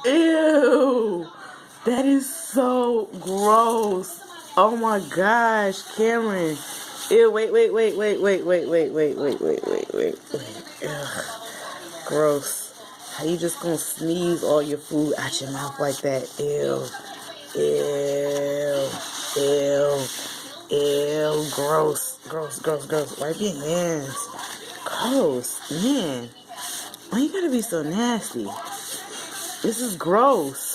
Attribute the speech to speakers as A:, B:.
A: Ew. That is so gross. Oh my gosh, Cameron. Ew, wait. Ugh. Gross. How you just gonna sneeze all your food out your mouth like that? Ew. Ew. Gross. Wipe your hands. Gross. Man. Why you gotta be so nasty? This is gross.